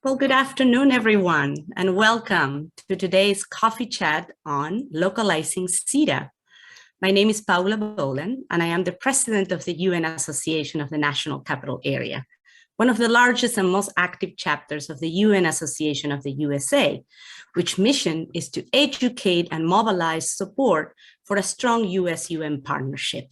Well, good afternoon, everyone, and welcome to today's coffee chat on localizing Cedaw. My name is Paula Boland, and I am the president of the UN Association of the National Capital Area, one of the largest and most active chapters of the UN Association of the USA, which mission is to educate and mobilize support for a strong US-UN partnership.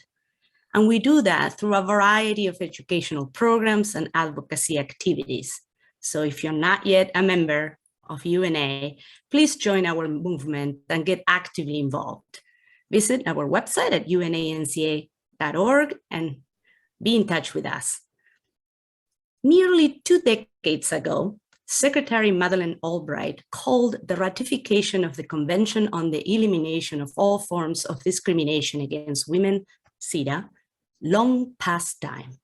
And we do that through a variety of educational programs and advocacy activities. So if you're not yet a member of UNA, please join our movement and get actively involved. Visit our website at UNA-NCA.org and be in touch with us. Nearly 2 decades ago, Secretary Madeleine Albright called the ratification of the Convention on the Elimination of All Forms of Discrimination Against Women, Cedaw, long past time.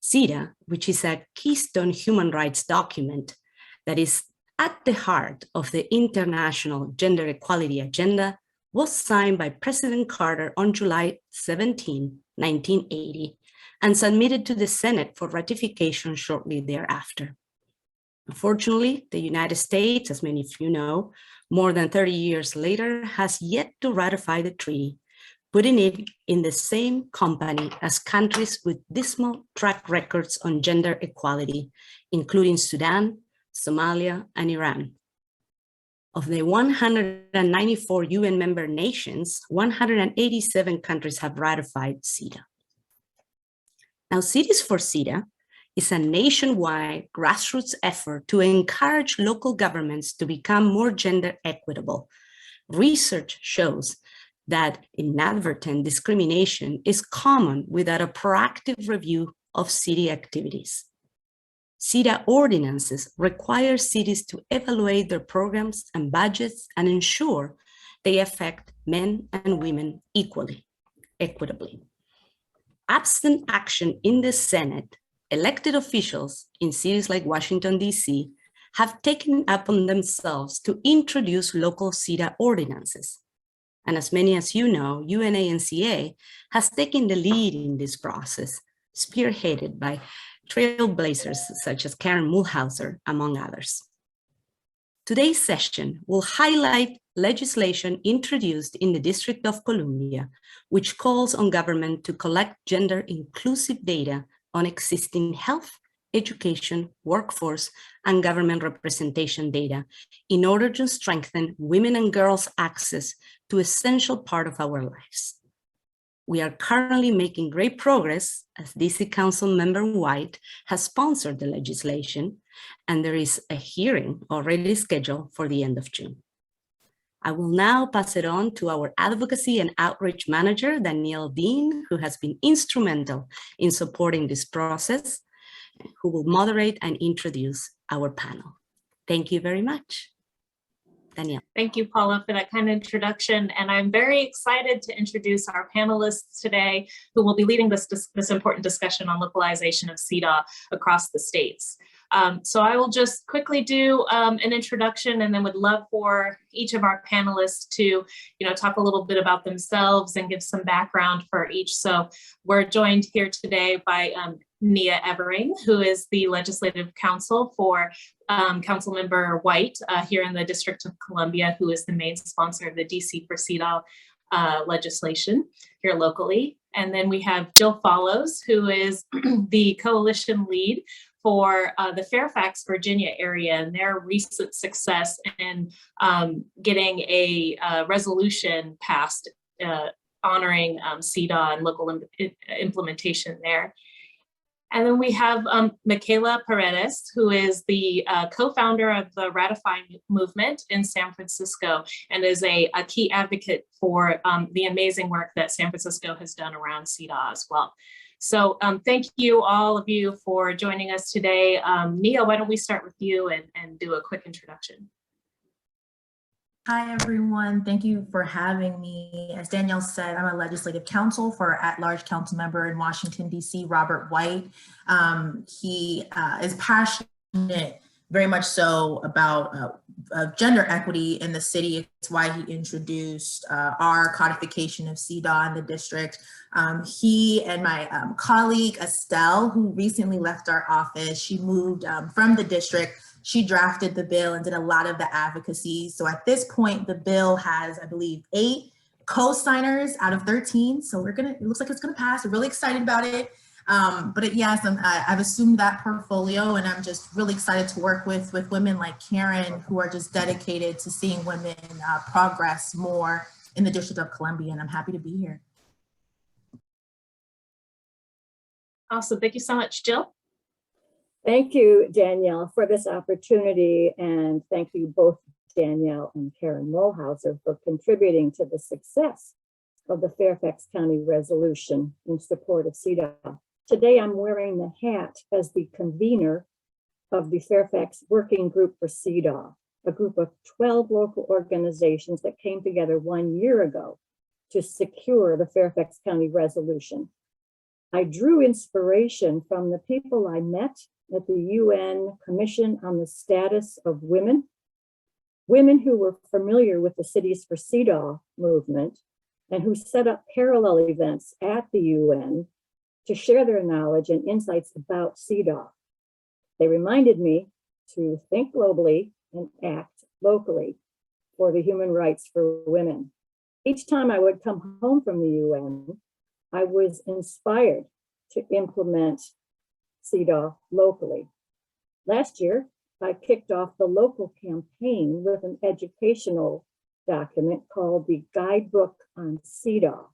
Cedaw, which is a keystone human rights document that is at the heart of the international gender equality agenda, was signed by President Carter on July 17, 1980, and submitted to the Senate for ratification shortly thereafter. Unfortunately, the United States, as many of you know, more than 30 years later, has yet to ratify the treaty, putting it in the same company as countries with dismal track records on gender equality, including Sudan, Somalia, and Iran. Of the 194 UN member nations, 187 countries have ratified Cedaw. Now, Cities for Cedaw is a nationwide grassroots effort to encourage local governments to become more gender equitable. Research shows that inadvertent discrimination is common without a proactive review of city activities. Cedaw ordinances require cities to evaluate their programs and budgets and ensure they affect men and women equitably. Absent action in the Senate, elected officials in cities like Washington, D.C. have taken upon themselves to introduce local Cedaw ordinances. And as many as you know, UNA-NCA has taken the lead in this process, spearheaded by trailblazers such as Karen Mulhauser, among others. Today's session will highlight legislation introduced in the District of Columbia, which calls on government to collect gender-inclusive data on existing health, education, workforce, and government representation data in order to strengthen women and girls' access to essential part of our lives. We are currently making great progress as DC Councilmember White has sponsored the legislation, and there is a hearing already scheduled for the end of June. I will now pass it on to our Advocacy and Outreach Manager, Danielle Dean, who has been instrumental in supporting this process, who will moderate and introduce our panel. Thank you very much. Danielle. Thank you, Paula, for that kind of introduction. And I'm very excited to introduce our panelists today who will be leading this important discussion on localization of Cedaw across the states. So I will just quickly do an introduction and then would love for each of our panelists to talk a little bit about themselves and give some background for each. So we're joined here today by Neah, who is the Legislative Counsel for Councilmember White here in the District of Columbia, who is the main sponsor of the DC for Cedaw legislation here locally. And then we have Jill Follows, who is the coalition lead for the Fairfax, Virginia area and their recent success in getting a resolution passed honoring Cedaw and local implementation there. And then we have Micaela Paredes, who is the co-founder of the Ratify movement in San Francisco and is a key advocate for the amazing work that San Francisco has done around Cedaw as well. So thank you, all of you, for joining us today. Neah, why don't we start with you and do a quick introduction? Hi, everyone. Thank you for having me. As Danielle said, I'm a legislative counsel for at-large council member in Washington, D.C., Robert White. He is passionate, very much so, about gender equity in the city. It's why he introduced our codification of Cedaw in the district. He and my colleague, Estelle, who recently left our office, she moved from the district she drafted the bill and did a lot of the advocacy. So at this point, the bill has, I believe, 8 co-signers out of 13. So it looks like it's gonna pass. We're really excited about it. Yes, I've assumed that portfolio, and I'm just really excited to work with women like Karen, who are just dedicated to seeing women progress more in the District of Columbia, and I'm happy to be here. Awesome, thank you so much. Jill? Thank you, Danielle, for this opportunity, and thank you both, Danielle and Karen Mulhauser, for contributing to the success of the Fairfax County resolution in support of Cedaw. Today, I'm wearing the hat as the convener of the Fairfax Working Group for Cedaw, a group of 12 local organizations that came together 1 year ago to secure the Fairfax County resolution. I drew inspiration from the people I met at the UN Commission on the Status of Women, women who were familiar with the Cities for Cedaw movement and who set up parallel events at the UN to share their knowledge and insights about Cedaw. They reminded me to think globally and act locally for the human rights for women. Each time I would come home from the UN, I was inspired to implement Cedaw locally. Last year, I kicked off the local campaign with an educational document called the Guidebook on Cedaw.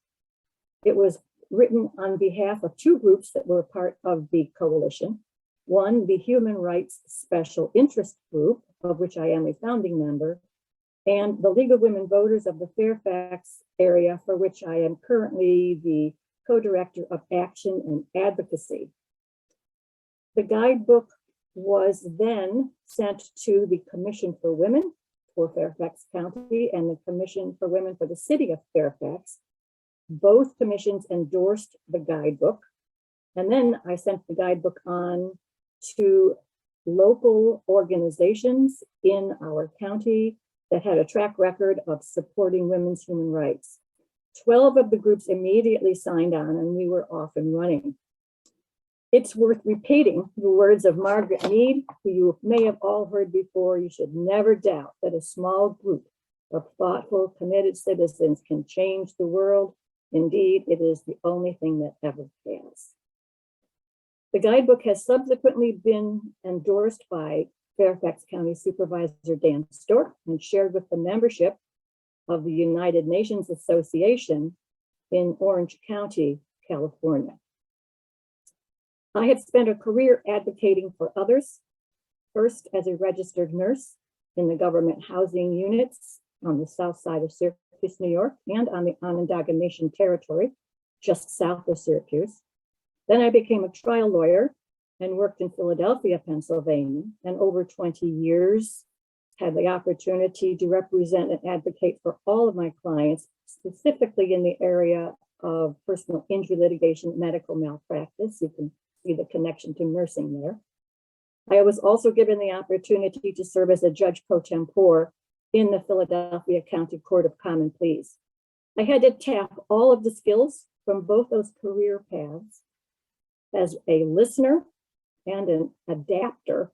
It was written on behalf of 2 groups that were part of the coalition. One, the Human Rights Special Interest Group, of which I am a founding member, and the League of Women Voters of the Fairfax area, for which I am currently the co-director of Action and Advocacy. The guidebook was then sent to the Commission for Women for Fairfax County and the Commission for Women for the City of Fairfax. Both commissions endorsed the guidebook. And then I sent the guidebook on to local organizations in our county that had a track record of supporting women's human rights. 12 of the groups immediately signed on, and we were off and running. It's worth repeating the words of Margaret Mead, who you may have all heard before. You should never doubt that a small group of thoughtful, committed citizens can change the world. Indeed, it is the only thing that ever has. The guidebook has subsequently been endorsed by Fairfax County Supervisor Dan Stork and shared with the membership of the United Nations Association in Orange County, California. I have spent a career advocating for others, first as a registered nurse in the government housing units on the south side of Syracuse, New York, and on the Onondaga Nation territory, just south of Syracuse. Then I became a trial lawyer and worked in Philadelphia, Pennsylvania, and over 20 years had the opportunity to represent and advocate for all of my clients, specifically in the area of personal injury litigation, medical malpractice. You can see the connection to nursing there. I was also given the opportunity to serve as a judge pro tempore in the Philadelphia County Court of Common Pleas. I had to tap all of the skills from both those career paths as a listener and an adapter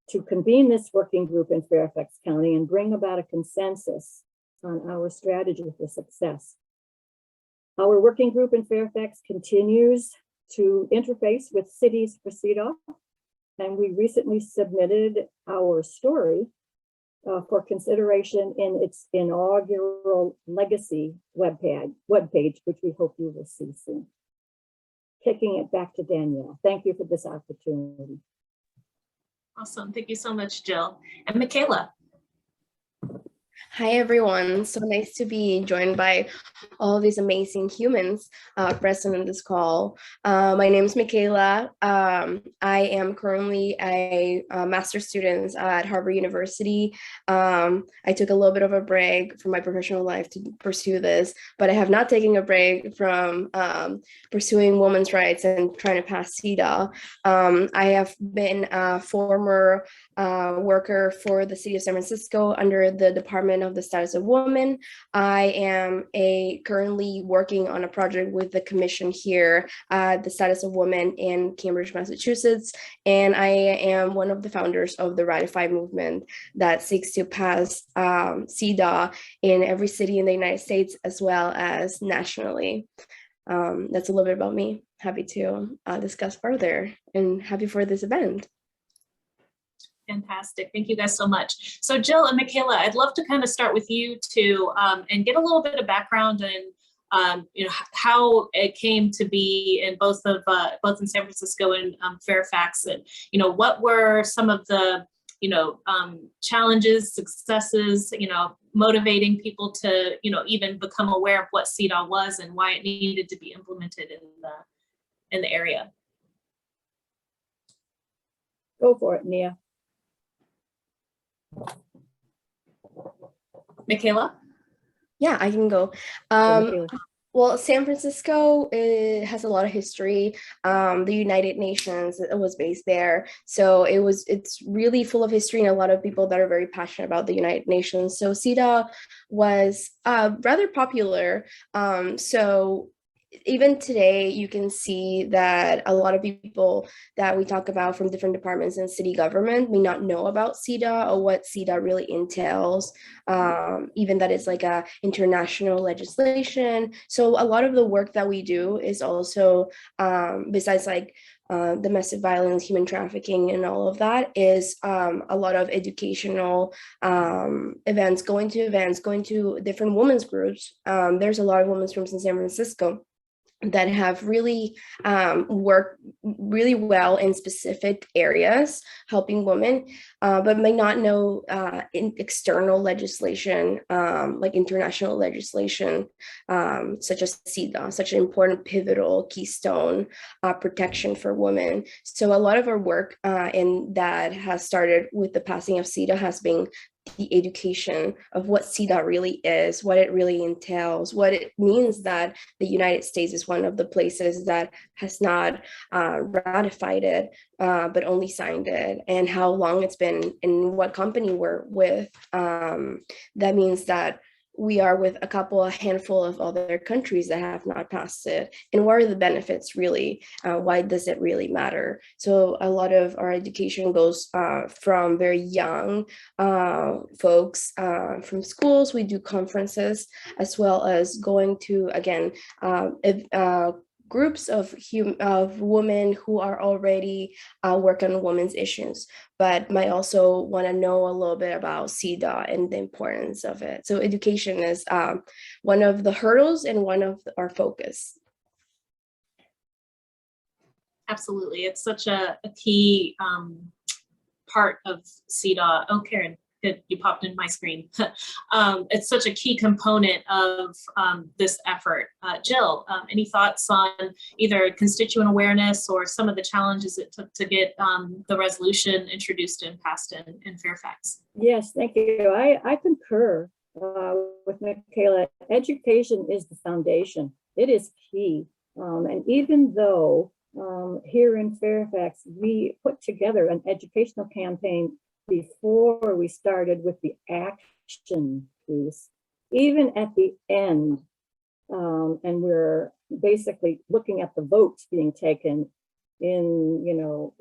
to convene this working group in Fairfax County and bring about a consensus on our strategy for success. Our working group in Fairfax continues to interface with Cities for Cedaw, and we recently submitted our story for consideration in its inaugural legacy webpage, which we hope you will see soon. Kicking it back to Danielle. Thank you for this opportunity. Awesome, thank you so much, Jill. And Micaela. Hi, everyone. So nice to be joined by all of these amazing humans present in this call. My name is Micaela. I am currently a master's student at Harvard University. I took a little bit of a break from my professional life to pursue this, but I have not taken a break from pursuing women's rights and trying to pass Cedaw. I have been a former worker for the city of San Francisco under the Department of the Status of Women. I am currently working on a project with the commission here, the Status of Women in Cambridge, Massachusetts, and I am one of the founders of the Ratify movement that seeks to pass Cedaw in every city in the United States as well as nationally. That's a little bit about me. Happy to discuss further and happy for this event. Fantastic. Thank you guys so much. So Jill and Micaela, I'd love to kind of start with you two and get a little bit of background and how it came to be in both in San Francisco and Fairfax, and what were some of the challenges, successes, motivating people to even become aware of what Cedaw was and why it needed to be implemented in the area. Go for it, Neah. Micaela? Yeah, I can go. Well, San Francisco has a lot of history. The United Nations was based there. So it's really full of history and a lot of people that are very passionate about the United Nations. So Cedaw was rather popular. So even today, you can see that a lot of people that we talk about from different departments in city government may not know about Cedaw or what Cedaw really entails, even that it's like a international legislation. So a lot of the work that we do is also, besides like domestic violence, human trafficking, and all of that, is a lot of educational events, going to different women's groups. There's a lot of women's groups in San Francisco that have really worked really well in specific areas, helping women, but may not know in external legislation, like international legislation, such as Cedaw, such an important pivotal keystone protection for women. So a lot of our work in that has started with the passing of Cedaw has been the education of what Cedaw really is, what it really entails, what it means that the United States is one of the places that has not ratified it, but only signed it, and how long it's been and what company we're with. That means that we are with a handful of other countries that have not passed it. And what are the benefits really? Why does it really matter? So a lot of our education goes from very young folks from schools. We do conferences, as well as going to, again, groups of women who are already working on women's issues, but might also want to know a little bit about Cedaw and the importance of it. So education is one of the hurdles and one of our focus. Absolutely, it's such a key part of Cedaw. Oh, Karen, good, you popped in my screen. It's such a key component of this effort. Jill, any thoughts on either constituent awareness or some of the challenges it took to get the resolution introduced and passed in Fairfax? Yes, thank you. I concur with Micaela. Education is the foundation. It is key. And even though here in Fairfax, we put together an educational campaign before we started with the action piece, even at the end, and we're basically looking at the votes being taken in,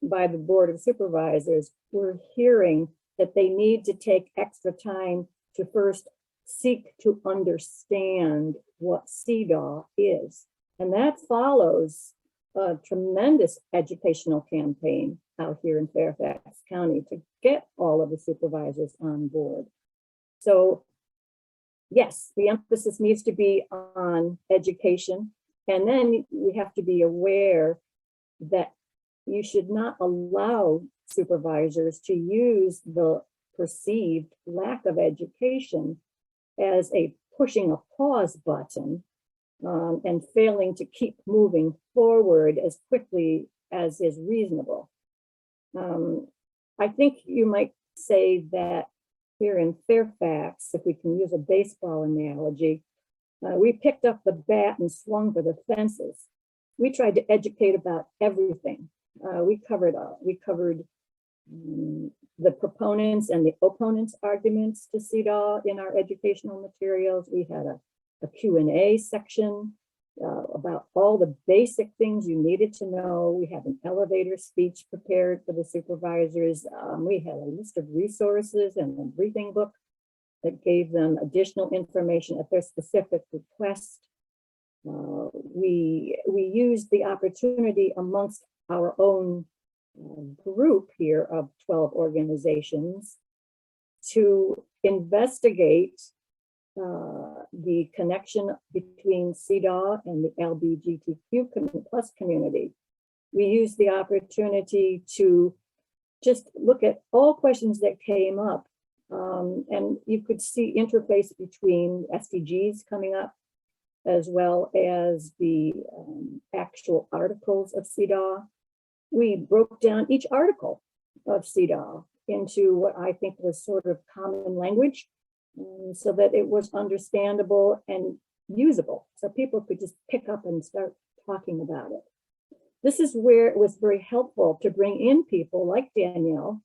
by the Board of Supervisors, we're hearing that they need to take extra time to first seek to understand what Cedaw is. And that follows a tremendous educational campaign out here in Fairfax County to get all of the supervisors on board. So yes, the emphasis needs to be on education. And then we have to be aware that you should not allow supervisors to use the perceived lack of education as a pushing a pause button and failing to keep moving forward as quickly as is reasonable. I think you might say that here in Fairfax, if we can use a baseball analogy, we picked up the bat and swung for the fences. We tried to educate about everything. We covered the proponents and the opponents' arguments to Cedaw in our educational materials. We had a Q&A section about all the basic things you needed to know. We had an elevator speech prepared for the supervisors. We had a list of resources and a briefing book that gave them additional information at their specific request. We used the opportunity amongst our own group here of 12 organizations to investigate the connection between Cedaw and the LGBTQ plus community. We used the opportunity to just look at all questions that came up. And you could see interface between SDGs coming up, as well as the actual articles of Cedaw. We broke down each article of Cedaw into what I think was sort of common language, so that it was understandable and usable, so people could just pick up and start talking about it. This is where it was very helpful to bring in people like Danielle,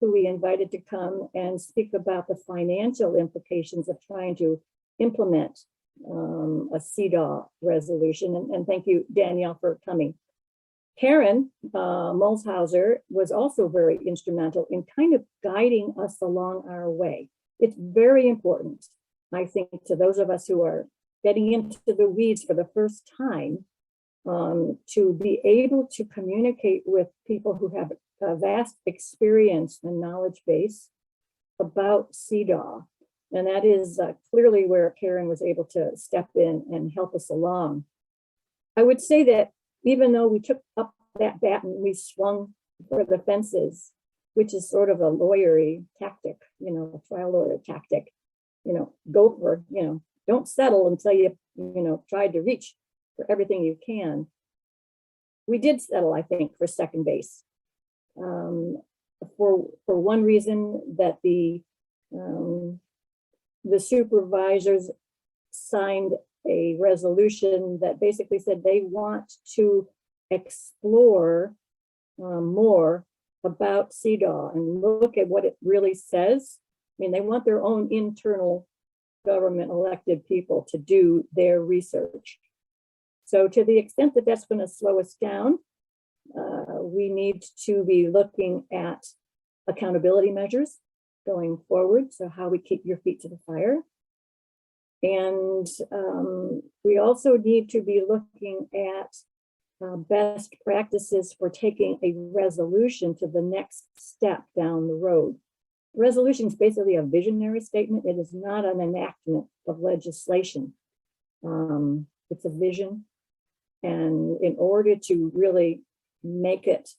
who we invited to come and speak about the financial implications of trying to implement a Cedaw resolution. And thank you, Danielle, for coming. Karen Molshauser was also very instrumental in kind of guiding us along our way. It's very important, I think, to those of us who are getting into the weeds for the first time, to be able to communicate with people who have a vast experience and knowledge base about Cedaw. And that is clearly where Karen was able to step in and help us along. I would say that even though we took up that baton, we swung for the fences, which is sort of a lawyery tactic, you know, a trial lawyer tactic, you know, go for, you know, don't settle until you know, tried to reach for everything you can. We did settle, I think, for second base. For one reason, that the supervisors signed a resolution that basically said they want to explore more about Cedaw and look at what it really says. I mean, they want their own internal government elected people to do their research. So to the extent that that's going to slow us down, we need to be looking at accountability measures going forward. So how we keep your feet to the fire. And we also need to be looking at best practices for taking a resolution to the next step down the road. Resolution is basically a visionary statement. It is not an enactment of legislation. It's a vision. And in order to really make it,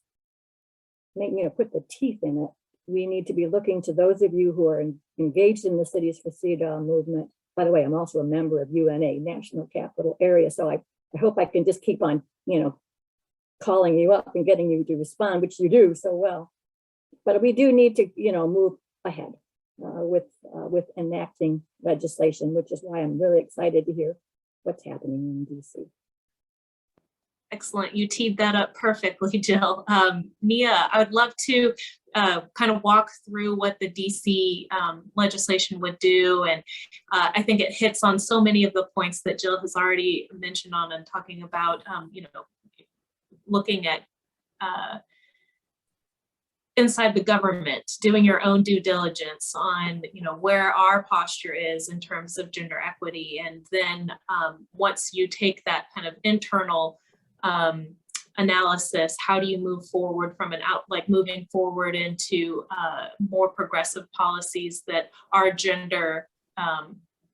put the teeth in it, we need to be looking to those of you who are engaged in the Cities for Cedaw movement. By the way, I'm also a member of UNA, National Capital Area. So I hope I can just keep on, calling you up and getting you to respond, which you do so well. But we do need to, move ahead with enacting legislation, which is why I'm really excited to hear what's happening in DC. Excellent. You teed that up perfectly, Jill. Neah, I would love to kind of walk through what the DC legislation would do. And I think it hits on so many of the points that Jill has already mentioned on and talking about, looking at inside the government, doing your own due diligence on, where our posture is in terms of gender equity. And then once you take that kind of internal analysis, how do you move forward from moving forward into more progressive policies that are gender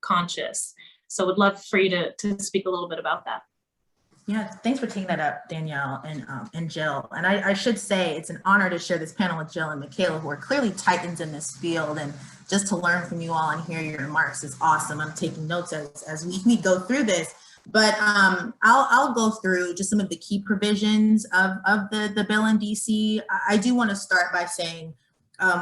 conscious. So would love for you to speak a little bit about that. Yeah, thanks for taking that up, Danielle and Jill. And I should say it's an honor to share this panel with Jill and Micaela, who are clearly titans in this field. And just to learn from you all and hear your remarks is awesome. I'm taking notes as we go through this. But I'll go through just some of the key provisions of the bill in DC. I do want to start by saying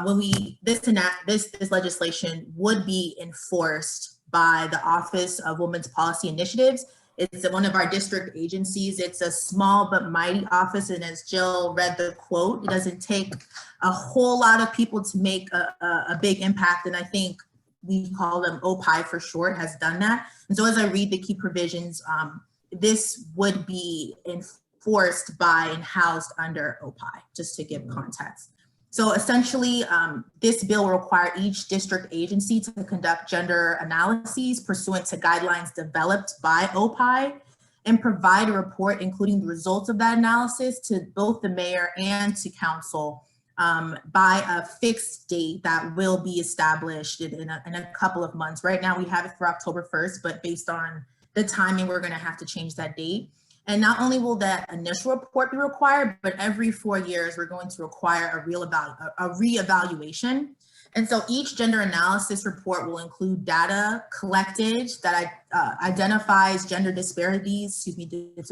when this legislation would be enforced by the Office of Women's Policy Initiatives. It's one of our district agencies. It's a small but mighty office. And as Jill read the quote, it doesn't take a whole lot of people to make a big impact. And I think we call them OPI for short, has done that. And so as I read the key provisions, this would be enforced by and housed under OPI, just to give context. So essentially, this bill will require each district agency to conduct gender analyses pursuant to guidelines developed by OPI and provide a report, including the results of that analysis, to both the mayor and to council by a fixed date that will be established in a couple of months. Right now, we have it for October 1st, but based on the timing, we're going to have to change that date. And not only will that initial report be required, but every 4 years, we're going to require a reevaluation. And so each gender analysis report will include data collected that identifies gender disparities,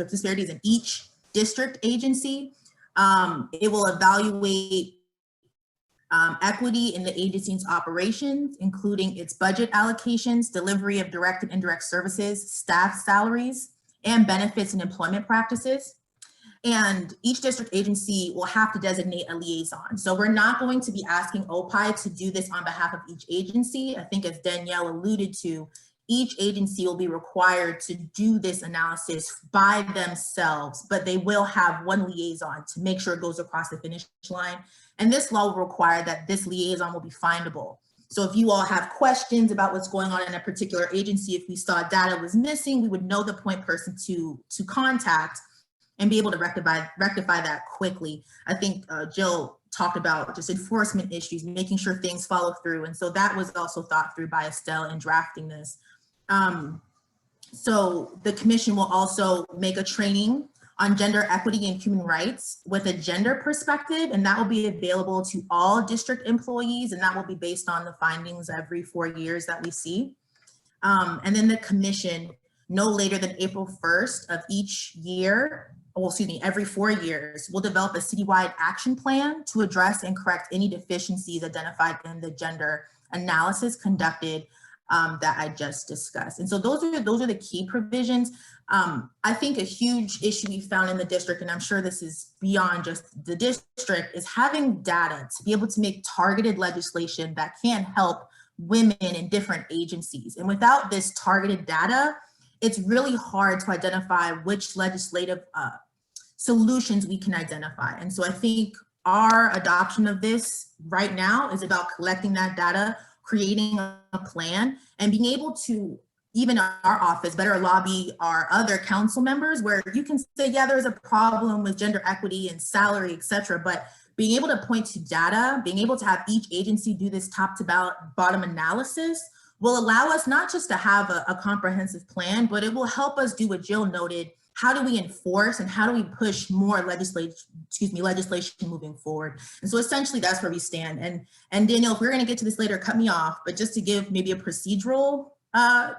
disparities in each district agency. It will evaluate equity in the agency's operations, including its budget allocations, delivery of direct and indirect services, staff salaries, and benefits and employment practices. And each district agency will have to designate a liaison. So we're not going to be asking OPI to do this on behalf of each agency. I think as Danielle alluded to, each agency will be required to do this analysis by themselves, but they will have one liaison to make sure it goes across the finish line. And this law will require that this liaison will be findable. So if you all have questions about what's going on in a particular agency, if we saw data was missing, we would know the point person to contact and be able to rectify that quickly. I think Jill talked about just enforcement issues, making sure things follow through. And so that was also thought through by Estelle in drafting this. So the commission will also make a training on gender equity and human rights with a gender perspective, and that will be available to all district employees, and that will be based on the findings every 4 years that we see. And then the commission, no later than April 1st of each year, every 4 years, will develop a citywide action plan to address and correct any deficiencies identified in the gender analysis conducted that I just discussed. And so those are the key provisions. I think a huge issue we found in the district, and I'm sure this is beyond just the district, is having data to be able to make targeted legislation that can help women in different agencies. And without this targeted data, it's really hard to identify which legislative solutions we can identify. And so I think our adoption of this right now is about collecting that data, creating a plan, and being able to, even our office, better lobby our other council members, where you can say, yeah, there's a problem with gender equity and salary, et cetera, but being able to point to data, being able to have each agency do this top to bottom analysis will allow us not just to have a comprehensive plan, but it will help us do what Jill noted. How do we enforce and how do we push more legislation moving forward? And so essentially that's where we stand. And Danielle, if we're going to get to this later, cut me off, but just to give maybe a procedural,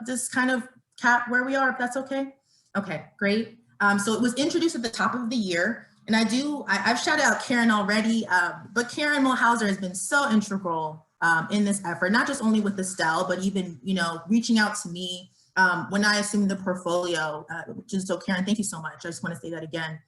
just kind of cap where we are, if that's okay. Okay, great. So it was introduced at the top of the year, and I've shouted out Karen already, but Karen Mulhauser has been so integral in this effort, not just only with Estelle, but even, reaching out to me when I assumed the portfolio, so Karen, thank you so much. I just want to say that again.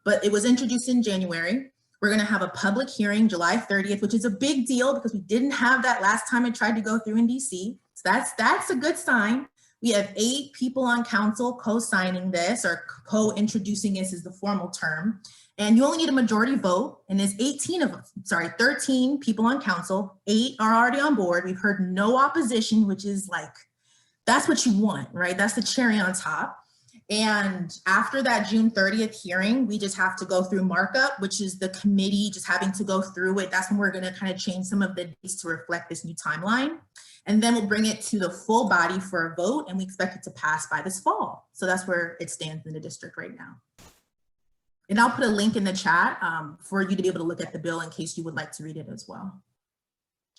But it was introduced in January. We're going to have a public hearing July 30th, which is a big deal because we didn't have that last time it tried to go through in DC. So that's a good sign. We have 8 people on council co-signing this, or co-introducing this is the formal term. And you only need a majority vote, and there's 13 people on council, 8 are already on board. We've heard no opposition, which is like, that's what you want, right? That's the cherry on top. And after that June 30th hearing, we just have to go through markup, which is the committee just having to go through it. That's when we're going to kind of change some of the dates to reflect this new timeline. And then we'll bring it to the full body for a vote, and we expect it to pass by this fall. So that's where it stands in the district right now. And I'll put a link in the chat for you to be able to look at the bill in case you would like to read it as well.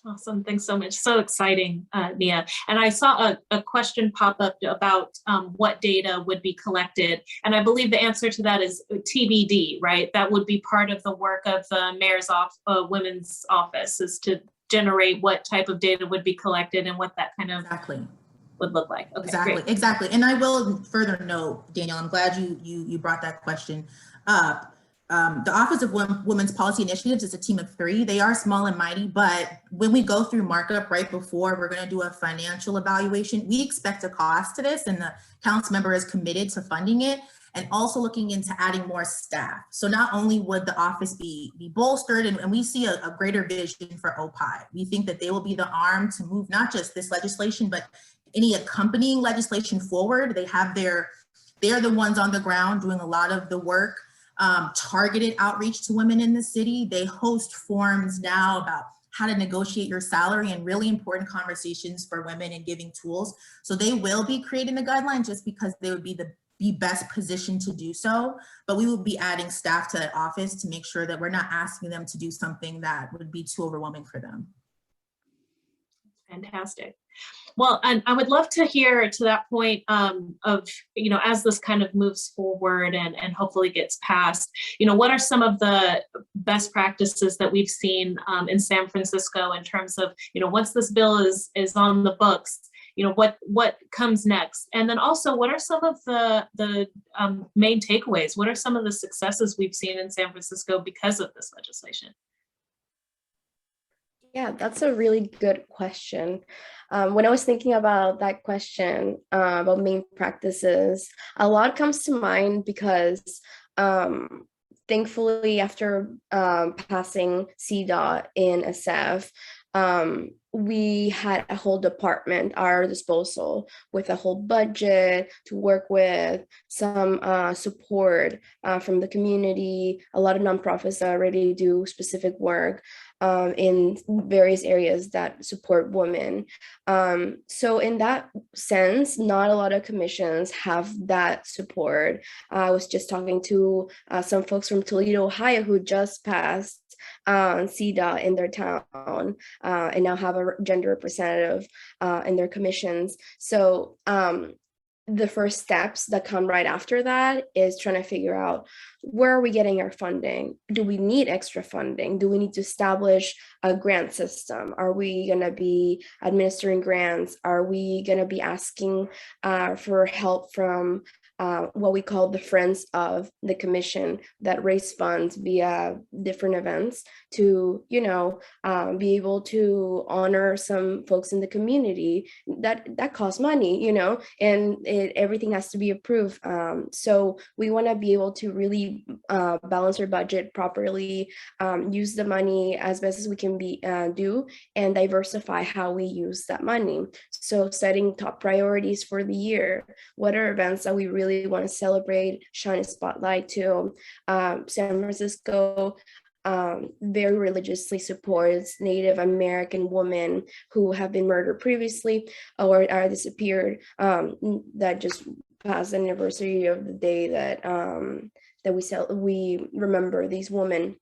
Awesome, thanks so much. So exciting, Neah. And I saw a question pop up about what data would be collected. And I believe the answer to that is TBD, right? That would be part of the work of the mayor's women's office, is to generate what type of data would be collected and what that kind of would look like. Okay, exactly, great. exactly. And I will further note, Danielle, I'm glad you brought that question up. The Office of Women's Policy Initiatives is a team of 3. They are small and mighty, but when we go through markup right before we're going to do a financial evaluation, we expect a cost to this, and the council member is committed to funding it and also looking into adding more staff. So not only would the office be bolstered, and we see a greater vision for OPI. We think that they will be the arm to move not just this legislation, but any accompanying legislation forward. They're the ones on the ground doing a lot of the work. Targeted outreach to women in the city. They host forums now about how to negotiate your salary and really important conversations for women and giving tools. So they will be creating the guidelines just because they would be the best positioned to do so. But we will be adding staff to that office to make sure that we're not asking them to do something that would be too overwhelming for them. Fantastic. Well, and I would love to hear to that point of, as this kind of moves forward and hopefully gets passed, what are some of the best practices that we've seen in San Francisco in terms of, once this bill is on the books, what comes next? And then also, what are some of the main takeaways? What are some of the successes we've seen in San Francisco because of this legislation? Yeah, that's a really good question. When I was thinking about that question about main practices, a lot comes to mind because thankfully after passing Cedaw in SF, we had a whole department at our disposal with a whole budget to work with, some support from the community. A lot of nonprofits already do specific work in various areas that support women. So in that sense, not a lot of commissions have that support. I was just talking to some folks from Toledo, Ohio, who just passed Cedaw in their town and now have a gender representative in their commissions. So the first steps that come right after that is trying to figure out, where are we getting our funding? Do we need extra funding? Do we need to establish a grant system? Are we going to be administering grants? Are we going to be asking for help from what we call the Friends of the Commission that raise funds via different events to, be able to honor some folks in the community that costs money, and everything has to be approved. So we want to be able to really balance our budget properly, use the money as best as we can do, and diversify how we use that money. So setting top priorities for the year. What are events that we really want to celebrate, shine a spotlight to? San Francisco very religiously supports Native American women who have been murdered previously or are disappeared. That just passed the anniversary of the day that we remember these women.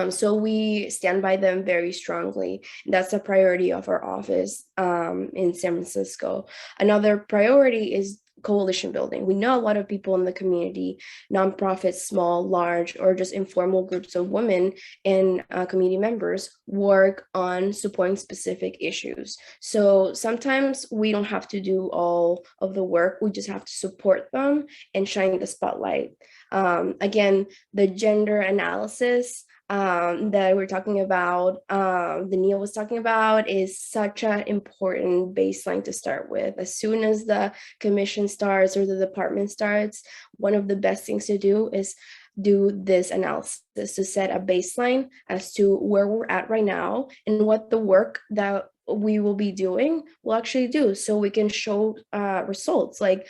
So we stand by them very strongly. That's a priority of our office in San Francisco. Another priority is coalition building. We know a lot of people in the community, nonprofits, small, large, or just informal groups of women and community members work on supporting specific issues. So sometimes we don't have to do all of the work. We just have to support them and shine the spotlight. Again, the gender analysis that we're talking about, that Neah was talking about, is such an important baseline to start with. As soon as the commission starts or the department starts, one of the best things to do is do this analysis to set a baseline as to where we're at right now and what the work that we will be doing will actually do, so we can show results like,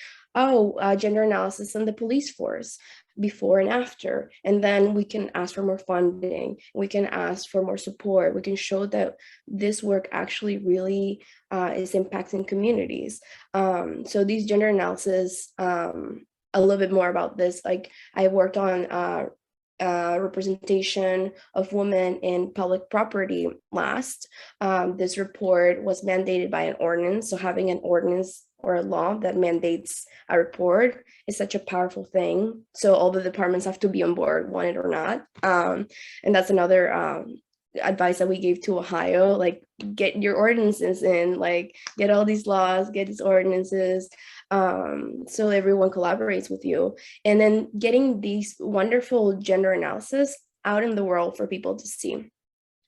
gender analysis in the police force, before and after, and then we can ask for more funding, we can ask for more support, we can show that this work actually really is impacting communities. So these gender analysis, a little bit more about this, like I worked on representation of women in public property last. This report was mandated by an ordinance, so having an ordinance or a law that mandates a report is such a powerful thing. So all the departments have to be on board, want it or not. And that's another advice that we gave to Ohio, like get your ordinances in, like get all these laws, get these ordinances, so everyone collaborates with you. And then getting these wonderful gender analysis out in the world for people to see.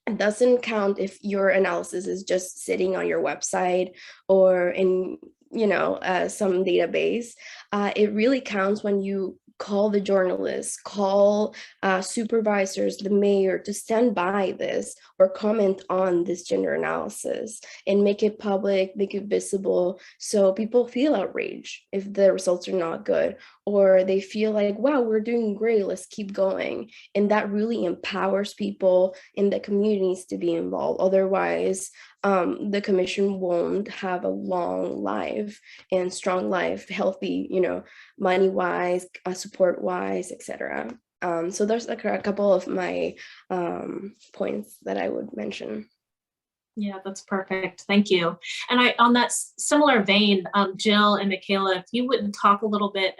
It doesn't count if your analysis is just sitting on your website or in, some database. It really counts when you call the journalists, call supervisors, the mayor to stand by this or comment on this gender analysis and make it public, make it visible, so people feel outraged if the results are not good, or they feel like, wow, we're doing great, let's keep going. And that really empowers people in the communities to be involved. Otherwise, the commission won't have a long life and strong life, healthy, money-wise, support-wise, etc. So there's a couple of my points that I would mention. Yeah, that's perfect. Thank you. And on that similar vein, Jill and Micaela, if you wouldn't talk a little bit,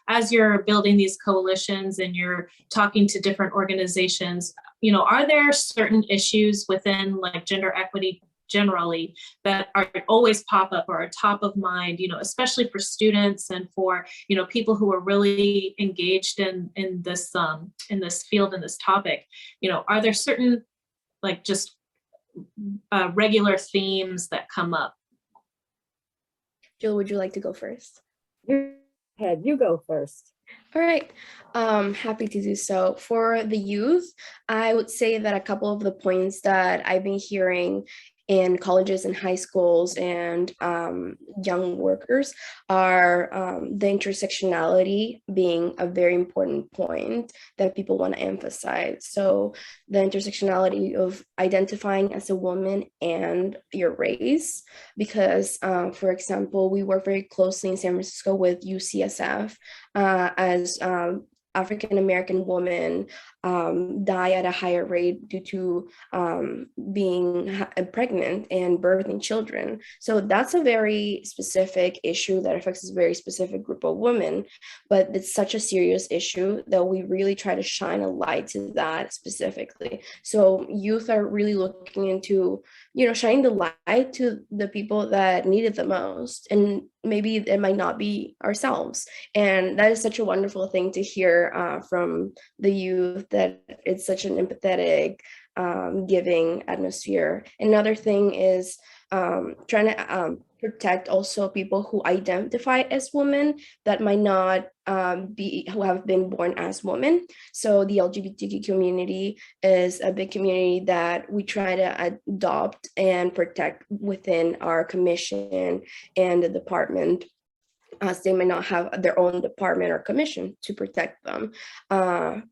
as you're building these coalitions and you're talking to different organizations, are there certain issues within like gender equity generally that are always pop up or are top of mind, especially for students and for, people who are really engaged in this field, in this topic? Are there certain like just regular themes that come up? Jill, would you like to go first? You go first. All right, happy to do so. For the youth, I would say that a couple of the points that I've been hearing in colleges and high schools and young workers are the intersectionality being a very important point that people want to emphasize. So the intersectionality of identifying as a woman and your race, because for example, we work very closely in San Francisco with UCSF as African-American women die at a higher rate due to being pregnant and birthing children. So that's a very specific issue that affects a very specific group of women, but it's such a serious issue that we really try to shine a light to that specifically. So youth are really looking into, shining the light to the people that need it the most, and maybe it might not be ourselves. And that is such a wonderful thing to hear from the youth, that it's such an empathetic, giving atmosphere. Another thing is trying to protect also people who identify as women that might not who have been born as women. So the LGBTQ community is a big community that we try to adopt and protect within our commission and the department, as they may not have their own department or commission to protect them.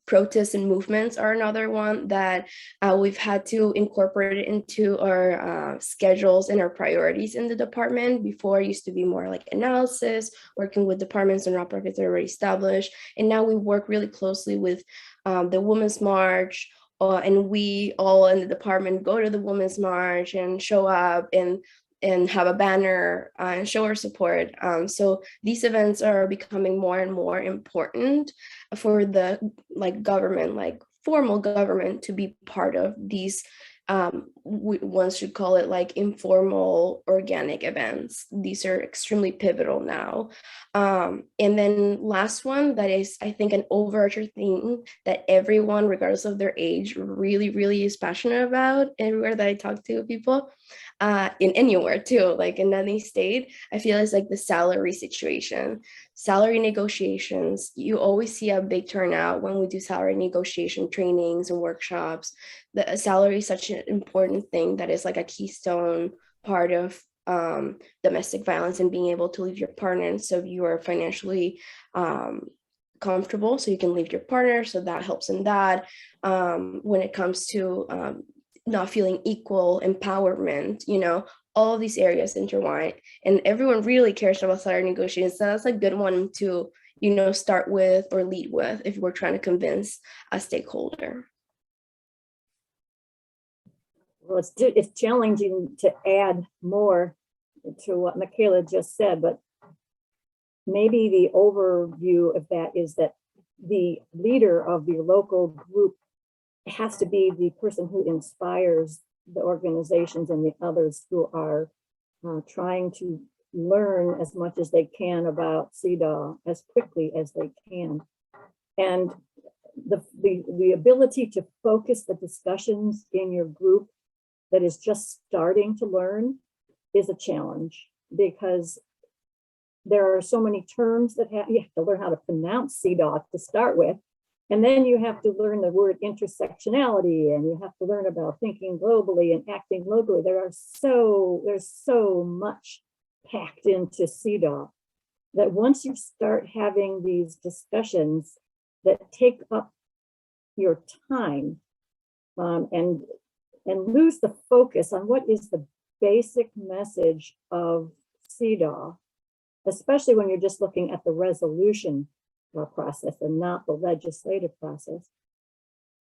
Protests and movements are another one that we've had to incorporate into our schedules and our priorities in the department. Before, it used to be more like analysis, working with departments and nonprofits that are already established. And now we work really closely with the Women's March, and we all in the department go to the Women's March and show up and have a banner and show our support. So these events are becoming more and more important for the government, formal government, to be part of these, one should call it informal organic events. These are extremely pivotal now. And then last one, that is, I think, an overarching theme that everyone, regardless of their age, really, really is passionate about everywhere that I talk to people. In anywhere too, like in any state, I feel it's like the salary situation, salary negotiations. You always see a big turnout when we do salary negotiation trainings and workshops. The salary is such an important thing that is like a keystone part of domestic violence and being able to leave your partner. So you are financially comfortable, so you can leave your partner. So that helps in that. When it comes to not feeling equal, empowerment, all of these areas intertwine, and everyone really cares about salary negotiations. So that's a good one to, start with or lead with if we're trying to convince a stakeholder. Well, it's challenging to add more to what Micaela just said, but maybe the overview of that is that the leader of the local group has to be the person who inspires the organizations and the others who are trying to learn as much as they can about Cedaw as quickly as they can. And the ability to focus the discussions in your group that is just starting to learn is a challenge, because there are so many terms that you have to learn how to pronounce Cedaw to start with. And then you have to learn the word intersectionality, and you have to learn about thinking globally and acting locally. There's so much packed into Cedaw that once you start having these discussions that take up your time and lose the focus on what is the basic message of Cedaw, especially when you're just looking at the resolution process and not the legislative process,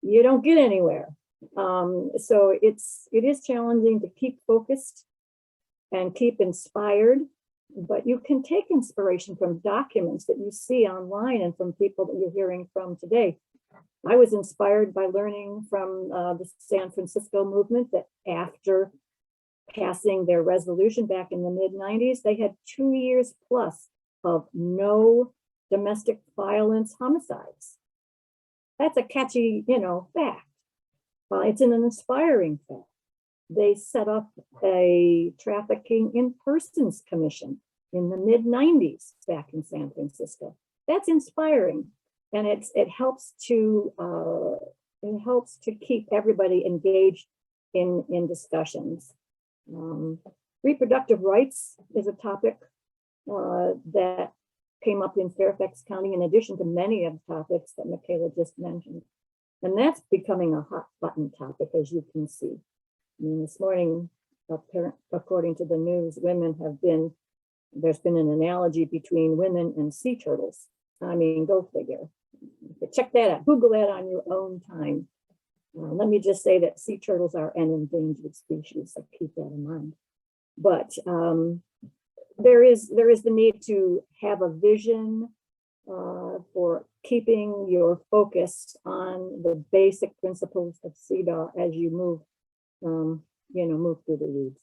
you don't get anywhere. So it is challenging to keep focused and keep inspired, but you can take inspiration from documents that you see online and from people that you're hearing from today. I was inspired by learning from the San Francisco movement that after passing their resolution back in the mid-90s, they had 2 years plus of no domestic violence homicides. That's a catchy, fact. It's an inspiring fact. They set up a trafficking in persons commission in the mid-90s back in San Francisco. That's inspiring, and it helps to keep everybody engaged in discussions. Reproductive rights is a topic that came up in Fairfax County, in addition to many of the topics that Micaela just mentioned. And that's becoming a hot button topic, as you can see. I mean, this morning, according to the news, there's been an analogy between women and sea turtles. I mean, go figure. Check that out, Google that on your own time. Let me just say that sea turtles are an endangered species, so keep that in mind. But there is the need to have a vision for keeping your focus on the basic principles of Cedaw as you move through the weeds.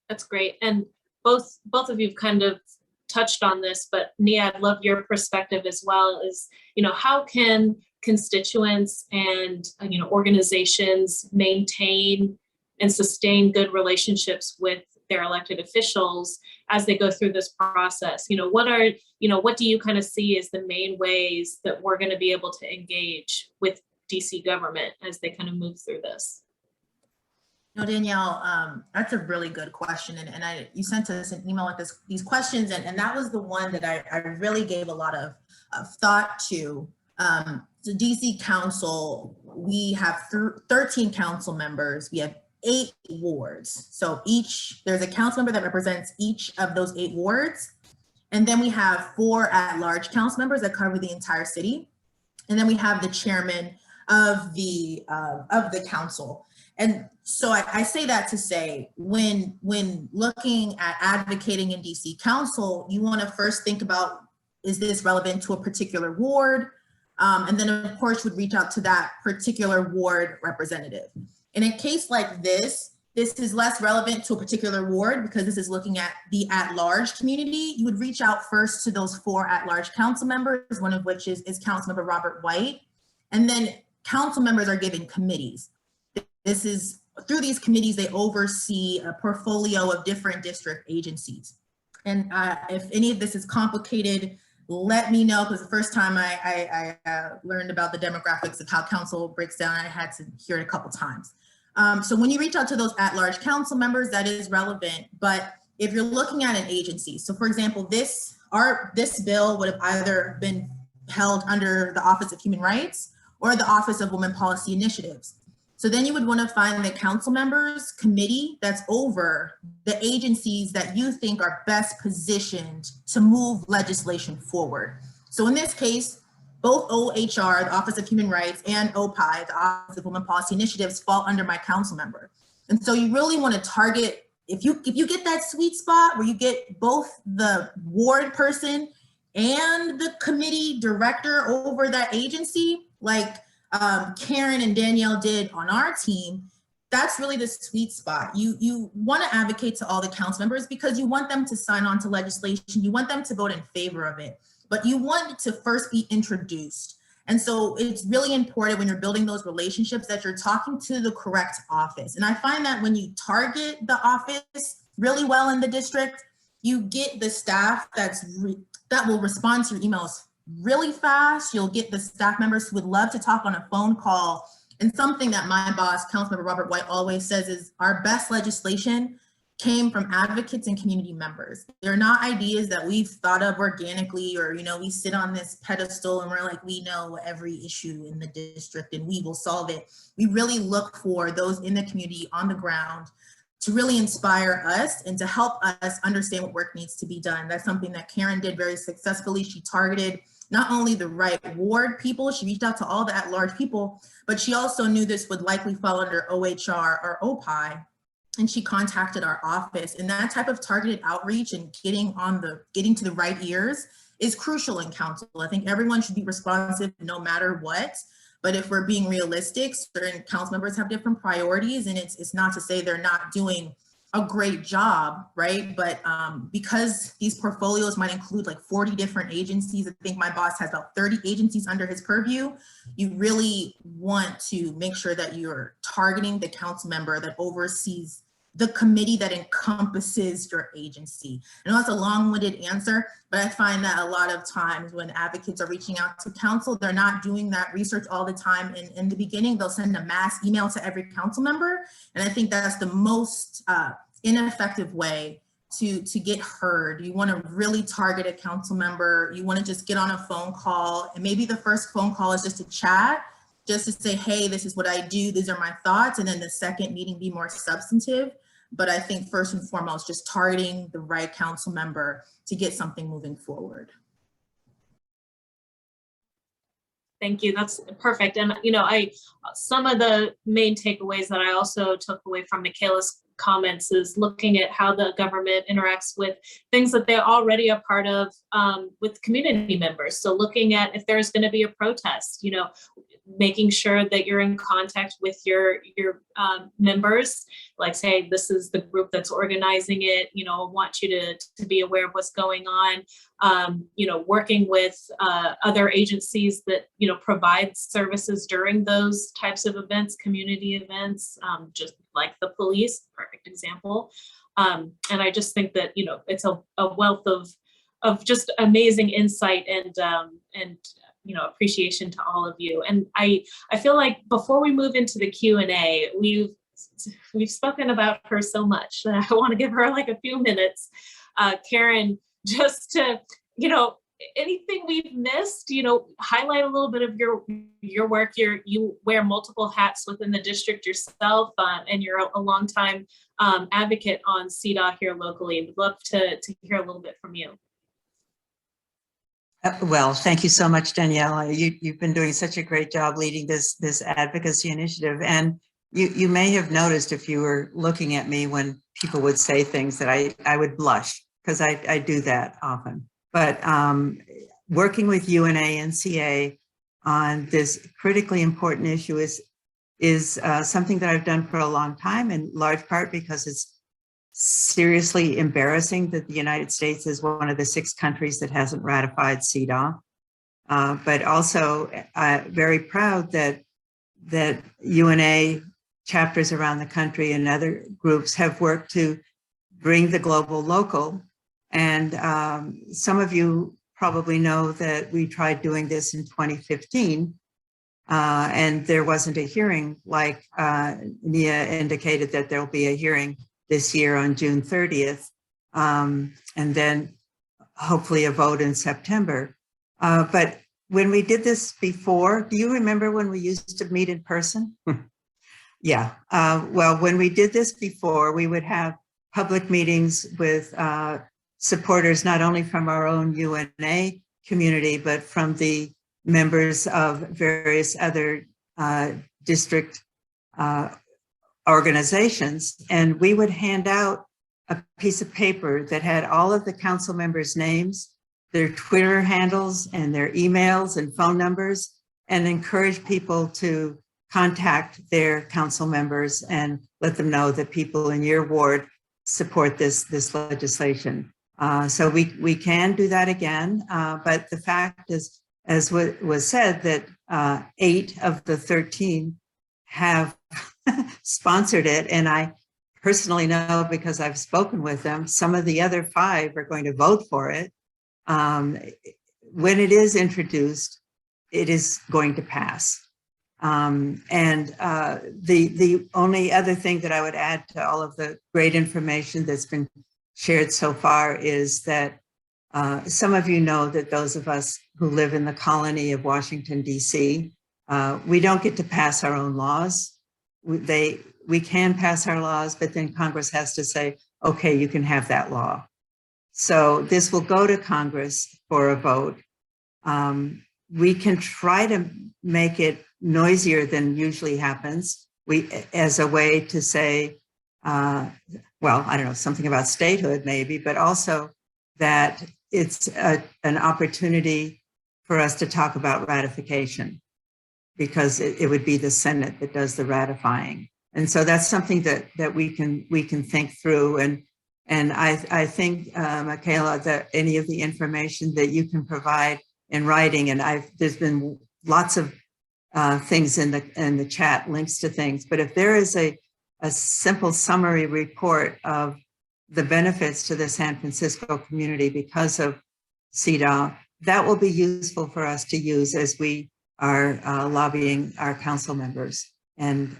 That's great. And both of you kind of touched on this, but Neah, I'd love your perspective as well. Is, how can constituents and organizations maintain and sustain good relationships with their elected officials as they go through this process? What do you kind of see as the main ways that we're going to be able to engage with DC government as they kind of move through this? Danielle, that's a really good question. And you sent us an email with these questions, and that was the one that I really gave a lot of thought to. So DC Council, we have 13 council members. We have 8 wards. So there's a council member that represents each of those 8 wards. And then we have 4 at-large council members that cover the entire city. And then we have the chairman of the council. And so I say that to say, when looking at advocating in DC Council, you want to first think about, is this relevant to a particular ward? And then of course would reach out to that particular ward representative. In a case like this is less relevant to a particular ward because this is looking at the at-large community. You would reach out first to those 4 at-large council members, one of which is Councilmember Robert White. And then council members are given committees. This is through these committees, they oversee a portfolio of different district agencies. And if any of this is complicated, let me know, because the first time I learned about the demographics of how council breaks down, I had to hear it a couple times. So when you reach out to those at-large council members, that is relevant. But if you're looking at an agency, so for example, this bill would have either been held under the Office of Human Rights or the Office of Women Policy Initiatives. So then you would want to find the council members committee that's over the agencies that you think are best positioned to move legislation forward. So in this case, both OHR, the Office of Human Rights, and OPI, the Office of Women Policy Initiatives, fall under my council member. And so you really want to target, if you get that sweet spot where you get both the ward person and the committee director over that agency, like Karen and Danielle did on our team, that's really the sweet spot. You want to advocate to all the council members because you want them to sign on to legislation. You want them to vote in favor of it, but you want it to first be introduced. And so it's really important when you're building those relationships that you're talking to the correct office. And I find that when you target the office really well in the district, you get the staff that will respond to your emails really fast. You'll get the staff members who would love to talk on a phone call. And something that my boss, Councilmember Robert White, always says is our best legislation came from advocates and community members. They're not ideas that we've thought of organically, or, we sit on this pedestal and we're like, we know every issue in the district and we will solve it. We really look for those in the community on the ground to really inspire us and to help us understand what work needs to be done. That's something that Karen did very successfully. She targeted not only the right ward people, she reached out to all the at-large people, but she also knew this would likely fall under OHR or OPI. And she contacted our office, and that type of targeted outreach and getting to the right ears is crucial in council. I think everyone should be responsive no matter what. But if we're being realistic, certain council members have different priorities, and it's not to say they're not doing a great job, right? But because these portfolios might include like 40 different agencies, I think my boss has about 30 agencies under his purview, you really want to make sure that you're targeting the council member that oversees the committee that encompasses your agency. I know that's a long-winded answer, but I find that a lot of times when advocates are reaching out to council, they're not doing that research all the time. And in the beginning, they'll send a mass email to every council member. And I think that's the most ineffective way to get heard. You want to really target a council member. You want to just get on a phone call, and maybe the first phone call is just a chat, just to say, hey, this is what I do, these are my thoughts. And then the second meeting be more substantive. But I think first and foremost, just targeting the right council member to get something moving forward. Thank you. That's perfect. And some of the main takeaways that I also took away from Micaela's comments is looking at how the government interacts with things that they're already a part of with community members. So looking at if there's going to be a protest, making sure that you're in contact with your members, like say, this is the group that's organizing it, want you to be aware of what's going on, working with other agencies that, provide services during those types of events, community events, just like the police, perfect example. And I just think that, it's a wealth of just amazing insight and appreciation to all of you. And I feel like before we move into the Q&A, we've spoken about her so much that I want to give her like a few minutes, Karen, just to, anything we've missed, highlight a little bit of your work. You wear multiple hats within the district yourself, and you're a longtime advocate on Cedaw here locally. We'd love to hear a little bit from you. Well, thank you so much, Danielle. You've been doing such a great job leading this advocacy initiative. And you may have noticed if you were looking at me when people would say things that I would blush, because I do that often. But working with UNA-NCA on this critically important issue is something that I've done for a long time, in large part because it's seriously embarrassing that the United States is one of the 6 countries that hasn't ratified Cedaw, but also very proud that UNA chapters around the country and other groups have worked to bring the global local. And some of you probably know that we tried doing this in 2015, and there wasn't a hearing. Like Neah indicated that there'll be a hearing this year on June 30th, and then hopefully a vote in September. But when we did this before, do you remember when we used to meet in person? Yeah, well, when we did this before, we would have public meetings with supporters, not only from our own UNA community, but from the members of various other district organizations. And we would hand out a piece of paper that had all of the council members' names, their Twitter handles and their emails and phone numbers, and encourage people to contact their council members and let them know that people in your ward support this legislation. So we can do that again, but the fact is, as was said, that 8 of the 13 have sponsored it, and I personally know, because I've spoken with them, some of the other 5 are going to vote for it. When it is introduced, it is going to pass. The only other thing that I would add to all of the great information that's been shared so far is that some of you know that those of us who live in the colony of Washington, D.C., we don't get to pass our own laws. We can pass our laws, but then Congress has to say, okay, you can have that law. So this will go to Congress for a vote. We can try to make it noisier than usually happens. As a way to say, well, I don't know, something about statehood maybe, but also that it's an opportunity for us to talk about ratification, because it would be the Senate that does the ratifying. And so that's something that we can think through. And I think, Micaela, that any of the information that you can provide in writing, and there's been lots of things in the chat, links to things, but if there is a simple summary report of the benefits to the San Francisco community because of Cedaw, that will be useful for us to use as we are lobbying our council members. And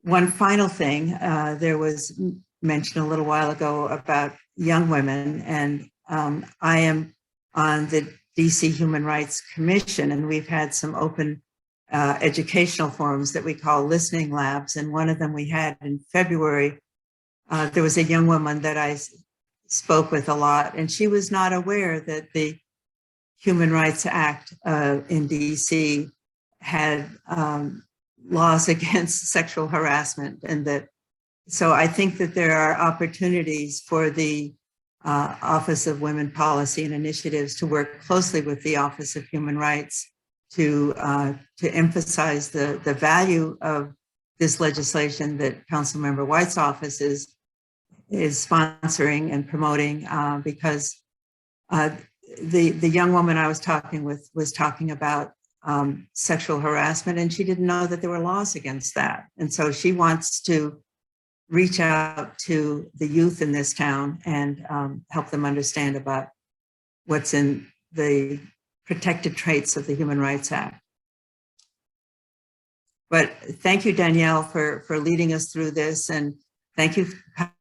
one final thing, there was mentioned a little while ago about young women, and I am on the DC Human Rights Commission, and we've had some open educational forums that we call listening labs, and one of them we had in February. There was a young woman that I spoke with a lot, and she was not aware that the Human Rights Act in DC had laws against sexual harassment, and that, so I think that there are opportunities for the Office of Women Policy and Initiatives to work closely with the Office of Human Rights to emphasize the value of this legislation that Councilmember White's office is sponsoring and promoting, because the young woman I was talking with was talking about sexual harassment, and she didn't know that there were laws against that. And so she wants to reach out to the youth in this town and help them understand about what's in the protected traits of the Human Rights Act. But thank you, Danielle, for leading us through this. And thank you,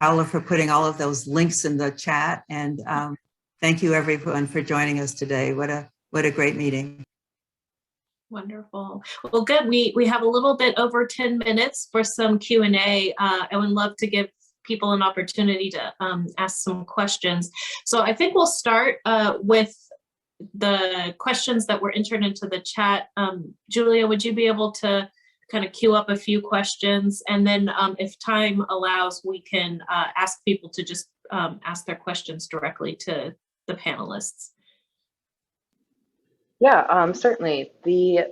Paula, for putting all of those links in the chat. And thank you, everyone, for joining us today. What a great meeting. Wonderful. Well, good. We have a little bit over 10 minutes for some Q&A. I would love to give people an opportunity to ask some questions. So I think we'll start with the questions that were entered into the chat. Julia, would you be able to kind of queue up a few questions? And then if time allows, we can ask people to just ask their questions directly to the panelists. Yeah, certainly. The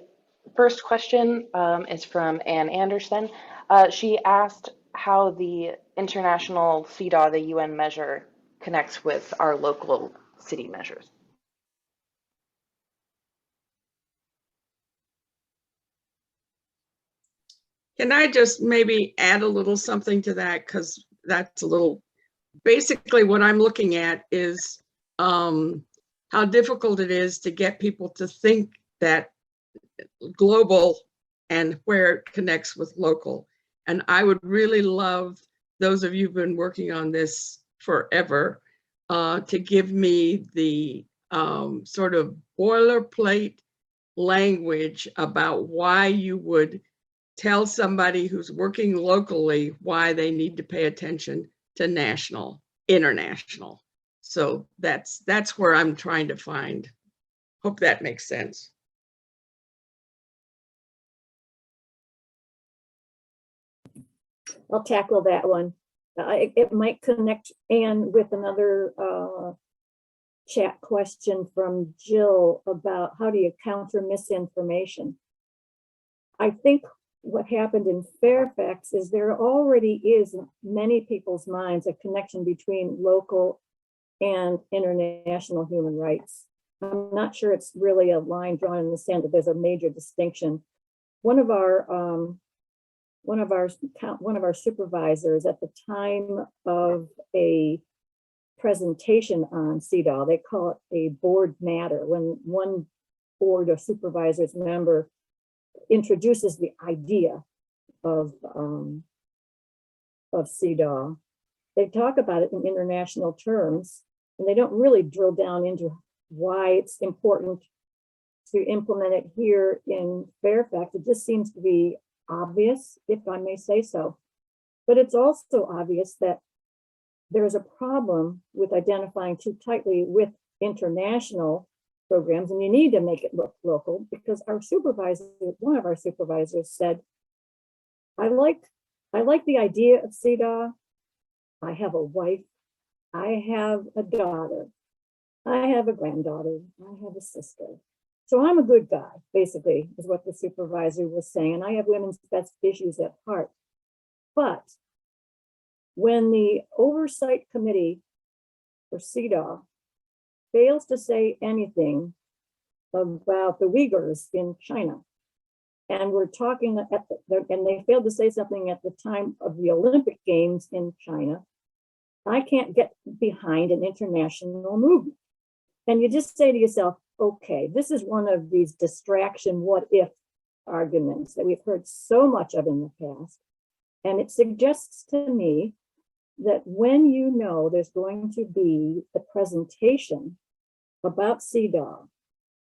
first question is from Ann Anderson. She asked how the international Cedaw, the UN measure, connects with our local city measures. Can I just maybe add a little something to that? Because that's a little, basically what I'm looking at is how difficult it is to get people to think that global and where it connects with local. And I would really love those of you who've been working on this forever to give me the sort of boilerplate language about why you would tell somebody who's working locally why they need to pay attention to national, international. So that's where I'm trying to find. Hope that makes sense. I'll tackle that one. It might connect Anne with another chat question from Jill about how do you counter misinformation. I think what happened in Fairfax is there already is in many people's minds a connection between local and international human rights. I'm not sure it's really a line drawn in the sand, that there's a major distinction. One of our supervisors at the time of a presentation on Cedaw, they call it a board matter, when one board or supervisor's member introduces the idea of Cedaw. They talk about it in international terms, and they don't really drill down into why it's important to implement it here in Fairfax. It just seems to be obvious, if I may say so. But it's also obvious that there is a problem with identifying too tightly with international programs, and you need to make it look local, because our supervisor, one of our supervisors said, I like the idea of Cedaw. I have a wife, I have a daughter, I have a granddaughter, I have a sister. So I'm a good guy, basically, is what the supervisor was saying. And I have women's best issues at heart. But when the oversight committee for Cedaw fails to say anything about the Uyghurs in China, and we're talking and they failed to say something at the time of the Olympic Games in China, I can't get behind an international movement. And you just say to yourself, okay, this is one of these distraction what if arguments that we've heard so much of in the past. And it suggests to me that when you know there's going to be a presentation about Cedaw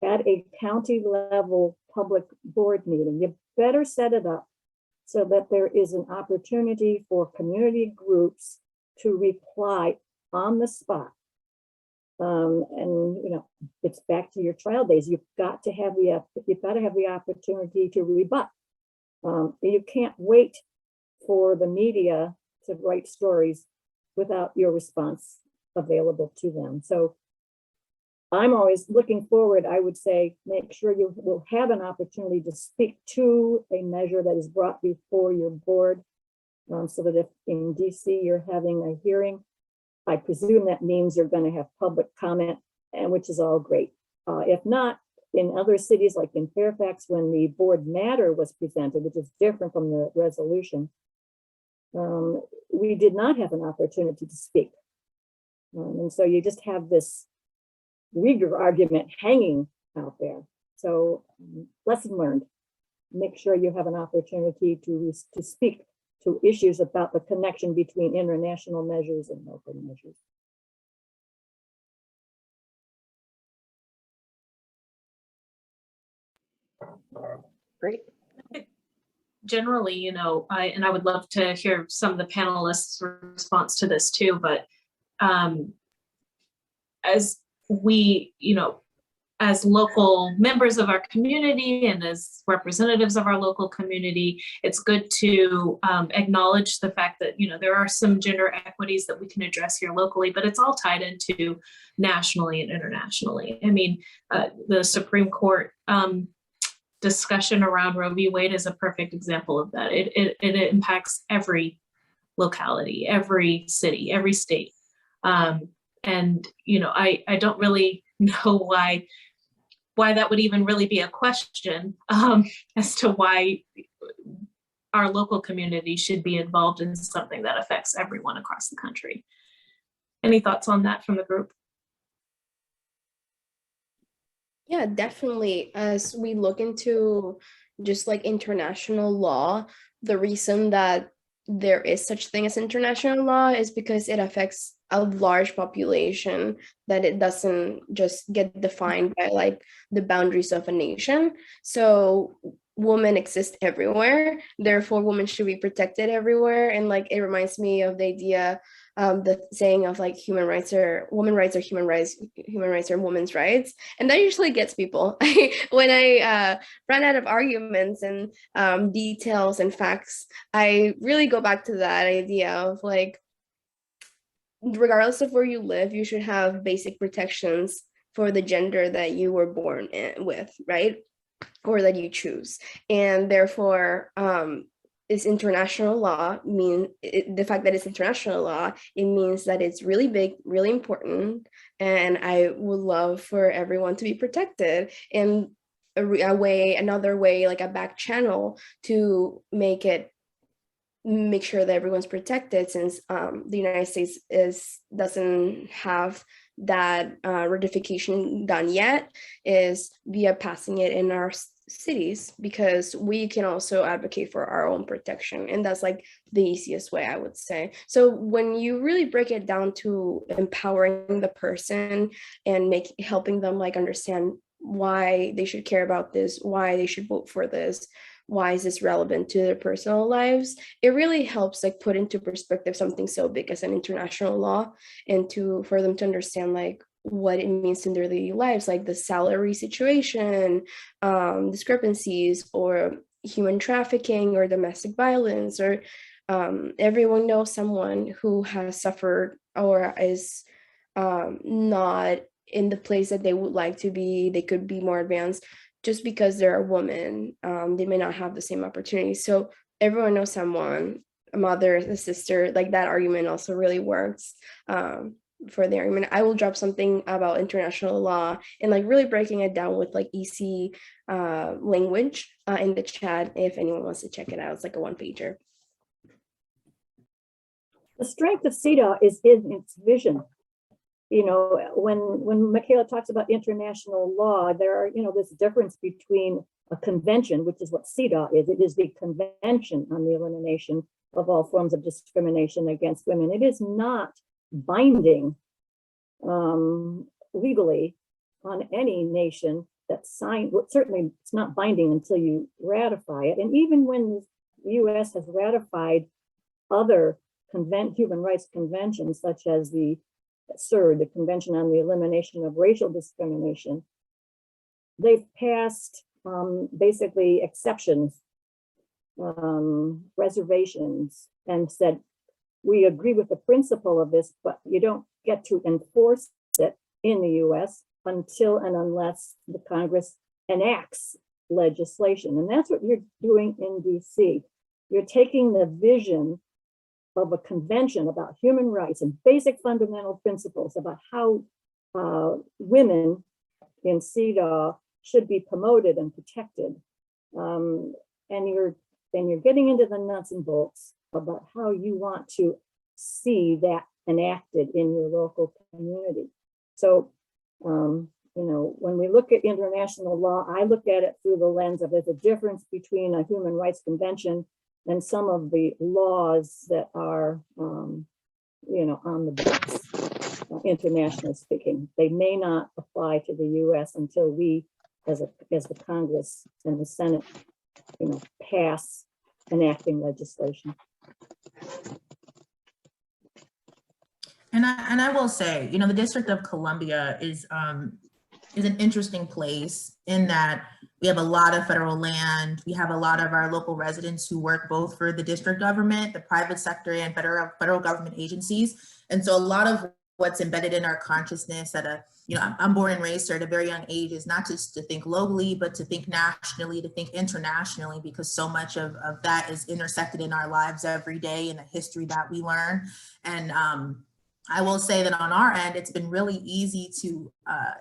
at a county level public board meeting, you better set it up so that there is an opportunity for community groups to reply on the spot. And you know, it's back to your trial days. You've got to have the opportunity to rebut. You can't wait for the media to write stories without your response available to them. So I'm always looking forward. I would say, make sure you will have an opportunity to speak to a measure that is brought before your board, so that if in DC you're having a hearing, I presume that means you're going to have public comment, and which is all great. If not, in other cities like in Fairfax, when the board matter was presented, which is different from the resolution, we did not have an opportunity to speak. And so you just have this Uyghur argument hanging out there. So lesson learned, make sure you have an opportunity to speak to issues about the connection between international measures and local measures. Great. Generally, you know, I would love to hear some of the panelists' response to this too, but as we, you know, as local members of our community and as representatives of our local community, it's good to acknowledge the fact that, you know, there are some gender equities that we can address here locally, but it's all tied into nationally and internationally. I mean, the Supreme Court discussion around Roe v. Wade is a perfect example of that. It impacts every locality, every city, every state. And, you know, I don't really know why that would even really be a question as to why our local community should be involved in something that affects everyone across the country. Any thoughts on that from the group? Yeah, definitely. As we look into just like international law, the reason that there is such thing as international law is because it affects a large population, that it doesn't just get defined by like the boundaries of a nation. So women exist everywhere, therefore women should be protected everywhere. And like it reminds me of the idea, the saying of like women's rights are human rights are women's rights. And that usually gets people. When I run out of arguments and details and facts, I really go back to that idea of like, regardless of where you live, you should have basic protections for the gender that you were born with, right? Or that you choose. And therefore, it's international law, the fact that it's international law, it means that it's really big, really important. And I would love for everyone to be protected in another way, like a back channel to make sure that everyone's protected, since the United States doesn't have that ratification done yet, is via passing it in our cities, because we can also advocate for our own protection, and that's like the easiest way, I would say. So when you really break it down to empowering the person and helping them like understand why they should care about this, why they should vote for this, why is this relevant to their personal lives, it really helps like put into perspective something so big as an international law, and for them to understand like what it means in their daily lives, like the salary situation, discrepancies, or human trafficking or domestic violence, or everyone knows someone who has suffered or is not in the place that they would like to be. They could be more advanced. Just because they're a woman, they may not have the same opportunities. So everyone knows someone, a mother, a sister, like that argument also really works for the argument. I will drop something about international law and like really breaking it down with like easy language in the chat if anyone wants to check it out. It's like a one-pager. The strength of Cedaw is in its vision. You know, when Micaela talks about international law, there are, you know, this difference between a convention, which is what Cedaw is. It is the Convention on the Elimination of All Forms of Discrimination Against Women. It is not binding legally on any nation that signed. Well, certainly it's not binding until you ratify it. And even when the US has ratified other human rights conventions, such as the CERD, the Convention on the Elimination of Racial Discrimination, they've passed basically exceptions, reservations, and said, we agree with the principle of this, but you don't get to enforce it in the US until and unless the Congress enacts legislation. And that's what you're doing in DC. You're taking the vision of a convention about human rights and basic fundamental principles about how women in Cedaw should be promoted and protected. And you're getting into the nuts and bolts about how you want to see that enacted in your local community. So, you know, when we look at international law, I look at it through the lens of there's a difference between a human rights convention and some of the laws that are, you know, on the books, internationally speaking. They may not apply to the US until we, as the Congress and the Senate, you know, pass enacting legislation. And I will say, you know, the District of Columbia is an interesting place in that we have a lot of federal land. We have a lot of our local residents who work both for the district government, the private sector, and federal government agencies. And so a lot of what's embedded in our consciousness you know, I'm born and raised here at a very young age, is not just to think locally, but to think nationally, to think internationally, because so much of that is intersected in our lives every day in the history that we learn. And I will say that on our end, it's been really easy to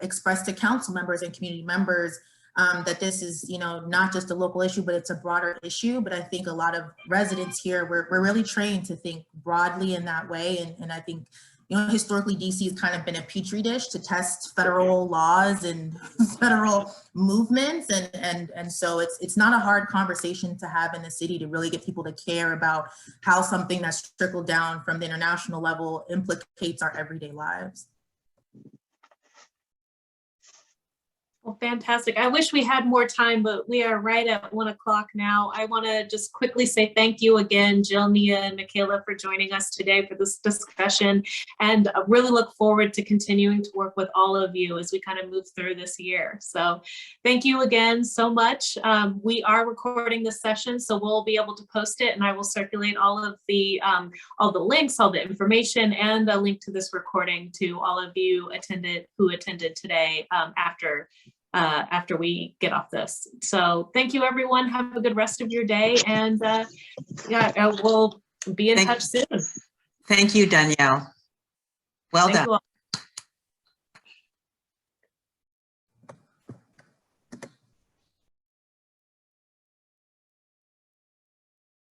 express to council members and community members that this is, you know, not just a local issue, but it's a broader issue. But I think a lot of residents here, we're really trained to think broadly in that way. And I think, you know, historically, DC has kind of been a petri dish to test federal laws and federal movements. And so it's not a hard conversation to have in the city to really get people to care about how something that's trickled down from the international level implicates our everyday lives. Well, fantastic. I wish we had more time, but we are right at 1 o'clock now. I want to just quickly say thank you again, Jill, Neah, and Micaela, for joining us today for this discussion, and I really look forward to continuing to work with all of you as we kind of move through this year. So thank you again so much. We are recording this session, so we'll be able to post it, and I will circulate all the links, all the information, and a link to this recording to all of you who attended today after we get off this. So thank you, everyone. Have a good rest of your day, and we'll be in touch soon. Thank you, Danielle. Well done. Thank you all.